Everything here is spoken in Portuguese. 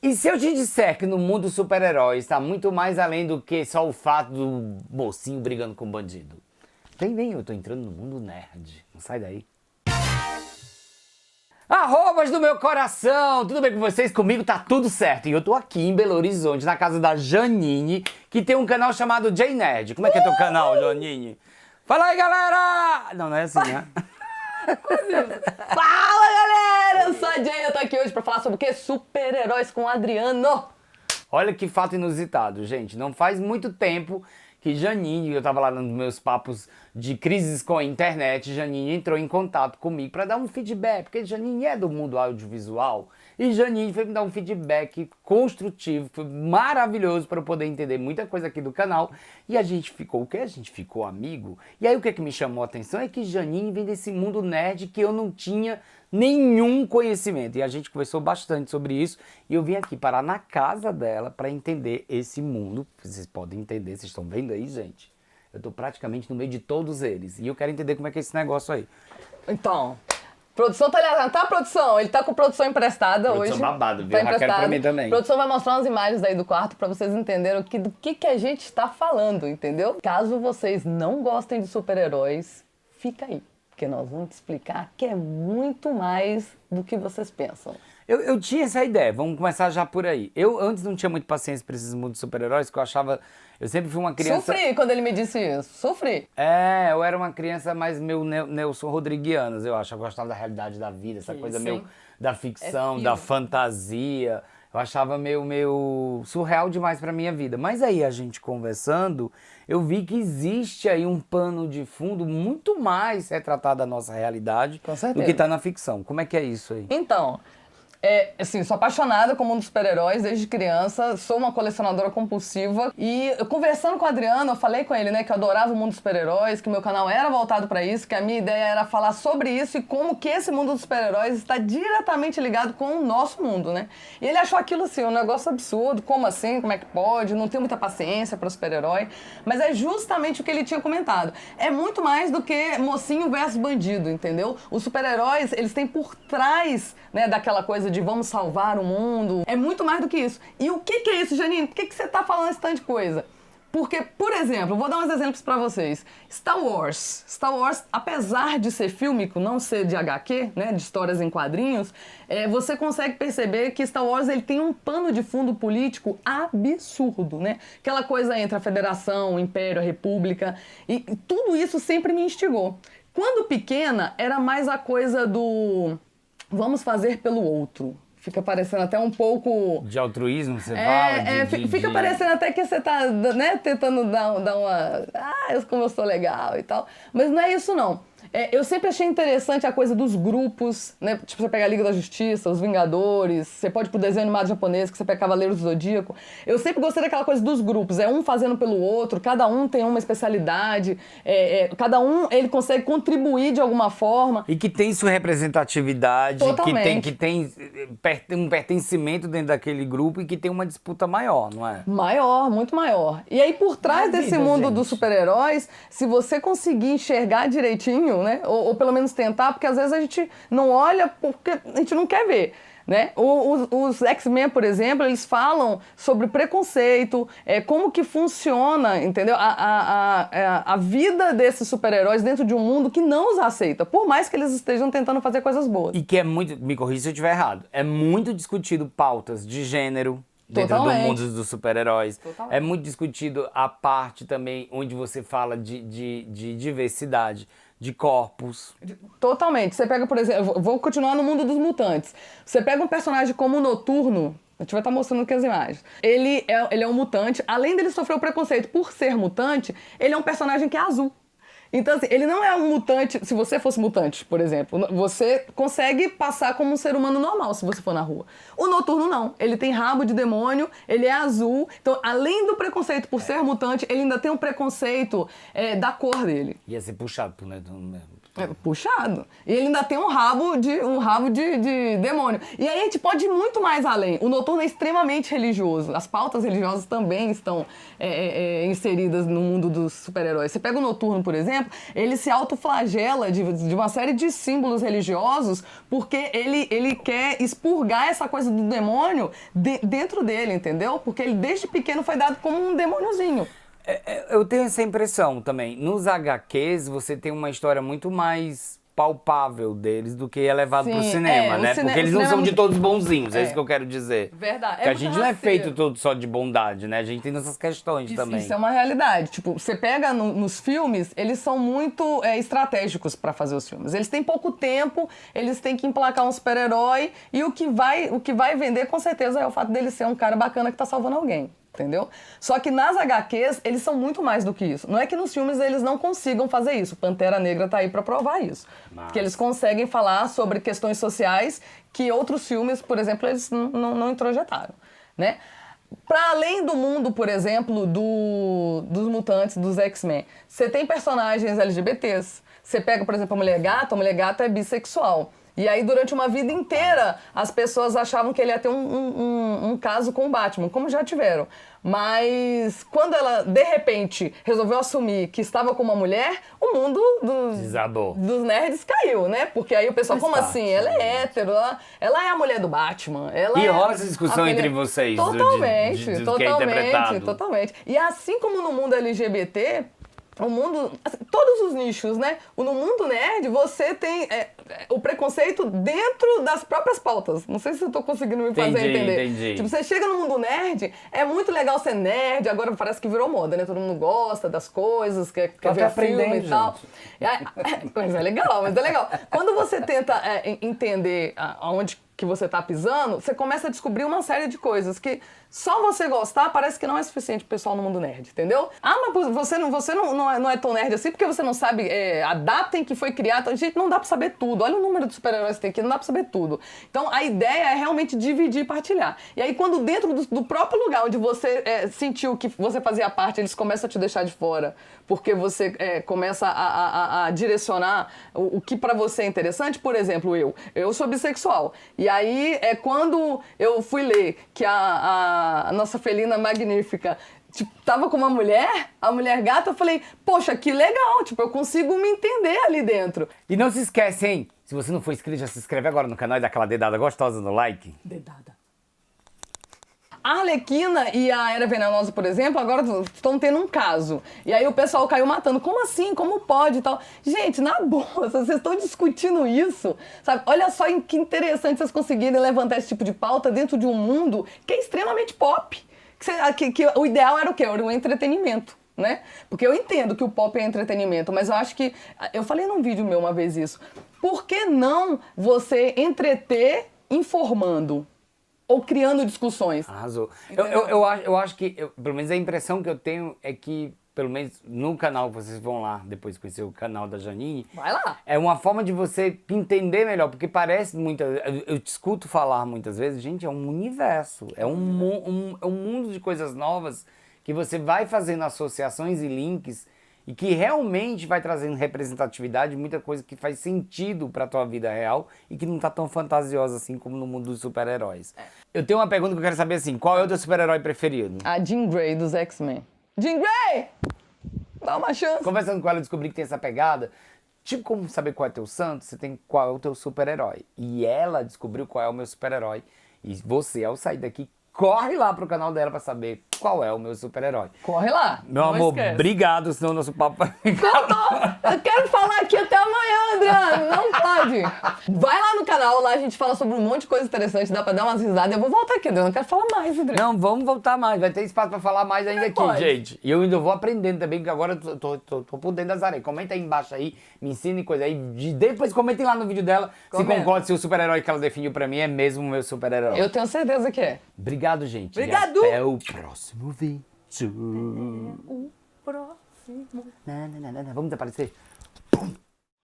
E se eu te disser que no mundo dos super-heróis está muito mais além do que só o fato do mocinho brigando com o bandido? Vem, eu tô entrando no mundo nerd. Não sai daí. Arrobas do meu coração! Tudo bem com vocês? Comigo tá tudo certo. E eu tô aqui em Belo Horizonte, na casa da Janine, que tem um canal chamado J Nerd. Como é que é teu canal, Janine? Fala aí, galera! Não é assim, né? Fala, galera! Eu sou a Jay, eu tô aqui hoje pra falar sobre o quê? Super-heróis com o Adriano. Olha que fato inusitado, gente. Não faz muito tempo que Janine, eu tava lá nos meus papos de crises com a internet, Janine entrou em contato comigo para dar um feedback, porque Janine é do mundo audiovisual, e Janine foi me dar um feedback construtivo, foi maravilhoso para eu poder entender muita coisa aqui do canal, e a gente ficou, o que? A gente ficou amigo. E aí o que me chamou a atenção é que Janine vem desse mundo nerd que eu não tinha nenhum conhecimento, e a gente conversou bastante sobre isso, e eu vim aqui parar na casa dela para entender esse mundo. Vocês podem entender, vocês estão vendo aí, gente? Eu tô praticamente no meio de todos eles, e eu quero entender como é que é esse negócio aí. Então, produção tá ali, tá, produção? Ele tá com produção emprestada hoje. Produção babado, viu? Tá Raquel emprestado. pra mim também. Produção vai mostrar umas imagens aí do quarto pra vocês entenderem do que a gente tá falando, entendeu? Caso vocês não gostem de super-heróis, fica aí. Porque nós vamos te explicar que é muito mais do que vocês pensam. Eu tinha essa ideia, vamos começar já por aí. Eu antes não tinha muito paciência pra esses mundos de super-heróis, porque eu achava... Eu sempre fui uma criança... Sofri quando ele me disse isso, sofri. Eu era uma criança mais meio Nelson Rodriguianas, eu acho. Eu gostava da realidade da vida, essa coisa meio da ficção, da fantasia. Eu achava meio surreal demais pra minha vida. Mas aí a gente conversando, eu vi que existe aí um pano de fundo muito mais retratado da nossa realidade do que tá na ficção. Como é que é isso aí? Então, assim, sou apaixonada com o mundo dos super-heróis desde criança, sou uma colecionadora compulsiva e eu, conversando com o Adriano, eu falei com ele, né, que eu adorava o mundo dos super-heróis, que meu canal era voltado pra isso, que a minha ideia era falar sobre isso e como que esse mundo dos super-heróis está diretamente ligado com o nosso mundo, né? E ele achou aquilo assim, um negócio absurdo, como assim, como é que pode, não tenho muita paciência para super-herói, mas é justamente o que ele tinha comentado. É muito mais do que mocinho versus bandido, entendeu? Os super-heróis, eles têm por trás, né, daquela coisa de vamos salvar o mundo. É muito mais do que isso. E o que é isso, Janine? Por que você tá falando esse tanto de coisa? Porque, por exemplo, vou dar uns exemplos pra vocês. Star Wars. Star Wars, apesar de ser fílmico, não ser de HQ, né, de histórias em quadrinhos, você consegue perceber que Star Wars ele tem um pano de fundo político absurdo, né? Aquela coisa entre a Federação, o Império, a República, e tudo isso sempre me instigou. Quando pequena, era mais a coisa do... vamos fazer pelo outro. Fica parecendo até um pouco... De altruísmo, você fala? Fica parecendo até que você tá, né, tentando dar uma... como eu sou legal e tal. Mas não é isso, não. Eu sempre achei interessante a coisa dos grupos, né? Tipo, você pega a Liga da Justiça, os Vingadores, você pode ir pro desenho animado japonês, que você pega Cavaleiros do Zodíaco. Eu sempre gostei daquela coisa dos grupos, um fazendo pelo outro, cada um tem uma especialidade, cada um ele consegue contribuir de alguma forma. E que tem sua representatividade, totalmente. que tem um pertencimento dentro daquele grupo e que tem uma disputa maior, não é? Maior, muito maior. E aí, por trás desse mundo dos super-heróis, se você conseguir enxergar direitinho, né? Ou pelo menos tentar, porque às vezes a gente não olha porque a gente não quer ver. Né? Os X-Men, por exemplo, eles falam sobre preconceito, como que funciona, entendeu? A vida desses super-heróis dentro de um mundo que não os aceita, por mais que eles estejam tentando fazer coisas boas. E que é muito, me corrija se eu estiver errado, é muito discutido pautas de gênero dentro do mundo dos super-heróis. É muito discutido a parte também onde você fala de diversidade, de corpos. Totalmente. Você pega, por exemplo, vou continuar no mundo dos mutantes. Você pega um personagem como o Noturno, a gente vai estar mostrando aqui as imagens. Ele é um mutante, além dele sofrer o preconceito por ser mutante, ele é um personagem que é azul. Então, assim, ele não é um mutante... Se você fosse mutante, por exemplo, você consegue passar como um ser humano normal se você for na rua. O Noturno não. Ele tem rabo de demônio, ele é azul. Então, além do preconceito por ser mutante, ele ainda tem um preconceito da cor dele. Ia ser puxado, né? É puxado. E ele ainda tem um rabo de demônio. E aí a gente pode ir muito mais além. O Noturno é extremamente religioso. As pautas religiosas também estão inseridas no mundo dos super-heróis. Você pega o Noturno, por exemplo, ele se autoflagela de uma série de símbolos religiosos porque ele quer expurgar essa coisa do demônio dentro dele, entendeu? Porque ele desde pequeno foi dado como um demôniozinho. Eu tenho essa impressão também. Nos HQs, você tem uma história muito mais palpável deles do que é levado pro cinema, né? Porque eles não são de todos bonzinhos, é isso que eu quero dizer. Verdade. Porque a gente não é feito todo só de bondade, né? A gente tem essas questões também. Isso é uma realidade. Tipo, você pega nos filmes, eles são muito estratégicos pra fazer os filmes. Eles têm pouco tempo, eles têm que emplacar um super-herói e o que vai vender, com certeza, é o fato dele ser um cara bacana que tá salvando alguém. Entendeu? Só que nas HQs, eles são muito mais do que isso. Não é que nos filmes eles não consigam fazer isso. Pantera Negra tá aí pra provar isso. Porque eles conseguem falar sobre questões sociais que outros filmes, por exemplo, eles não introjetaram, né? Para além do mundo, por exemplo, dos mutantes, dos X-Men, você tem personagens LGBTs. Você pega, por exemplo, a Mulher Gata é bissexual. E aí, durante uma vida inteira, as pessoas achavam que ele ia ter um caso com o Batman, como já tiveram. Mas quando ela, de repente, resolveu assumir que estava com uma mulher, o mundo dos nerds caiu, né? Porque aí o pessoal, como assim? Ela é hétero, ela é a mulher do Batman. E rola essa discussão entre vocês? Totalmente, de que é interpretado. totalmente. E assim como no mundo LGBT... O mundo, assim, todos os nichos, né? No mundo nerd, você tem o preconceito dentro das próprias pautas. Não sei se eu tô conseguindo me fazer entender. Entendi. Tipo, você chega no mundo nerd, é muito legal ser nerd, agora parece que virou moda, né? Todo mundo gosta das coisas, quer ver filme e tal. Mas é legal, Quando você tenta entender aonde que você tá pisando, você começa a descobrir uma série de coisas que só você gostar parece que não é suficiente pro pessoal no mundo nerd, entendeu? Ah, mas você não é tão nerd assim porque você não sabe a data em que foi criado. Gente, não dá pra saber tudo. Olha o número de super-heróis que tem aqui, não dá pra saber tudo. Então, a ideia é realmente dividir e partilhar. E aí, quando dentro do próprio lugar onde você sentiu que você fazia parte, eles começam a te deixar de fora, porque você começa a direcionar o que pra você é interessante. Por exemplo, eu sou bissexual. E aí, quando eu fui ler que a nossa felina magnífica tipo, tava com uma mulher, a mulher gata, eu falei, poxa, que legal, tipo, eu consigo me entender ali dentro. E não se esquece, hein? Se você não for inscrito, já se inscreve agora no canal e dá aquela dedada gostosa no like. Dedada. A Arlequina e a Era Venenosa, por exemplo, agora estão tendo um caso. E aí o pessoal caiu matando. Como assim? Como pode e tal? Gente, na boa, vocês estão discutindo isso, sabe? Olha só que interessante vocês conseguirem levantar esse tipo de pauta dentro de um mundo que é extremamente pop. Que o ideal era o quê? Era um entretenimento, né? Porque eu entendo que o pop é entretenimento, mas eu acho que... Eu falei num vídeo meu uma vez isso. Por que não você entreter informando? Ou criando discussões? Arrasou. Eu acho que, pelo menos a impressão que eu tenho é que, pelo menos no canal, vocês vão lá depois conhecer o canal da Janine. Vai lá. É uma forma de você entender melhor, porque parece eu te escuto falar muitas vezes, gente, é um universo, é um mundo de coisas novas que você vai fazendo associações e links e que realmente vai trazendo representatividade, muita coisa que faz sentido pra tua vida real e que não tá tão fantasiosa assim como no mundo dos super-heróis. Eu tenho uma pergunta que eu quero saber assim, qual é o teu super-herói preferido? A Jean Grey dos X-Men. Jean Grey! Dá uma chance. Conversando com ela, eu descobri que tem essa pegada. Tipo, como saber qual é teu santo, você tem qual é o teu super-herói. E ela descobriu qual é o meu super-herói. E você, ao sair daqui, corre lá pro canal dela pra saber qual é o meu super-herói. Corre lá. Meu amor, obrigado, senão o nosso papo vai ficar... Eu quero falar aqui até amanhã, Adriano. Não pode. Vai lá no canal, lá a gente fala sobre um monte de coisa interessante, dá pra dar umas risadas. Eu vou voltar aqui, Adriano. Eu quero falar mais, Adriano. Não, vamos voltar mais. Vai ter espaço pra falar mais ainda aqui, gente. E eu ainda vou aprendendo também, porque agora eu tô por dentro das areias. Comenta aí embaixo aí, me ensine coisa aí. Depois comentem lá no vídeo dela se concorda se o super-herói que ela definiu pra mim é mesmo o meu super-herói. Eu tenho certeza que é. Obrigado, gente. Obrigado. E até o próximo vídeo. O próximo. Vamos desaparecer?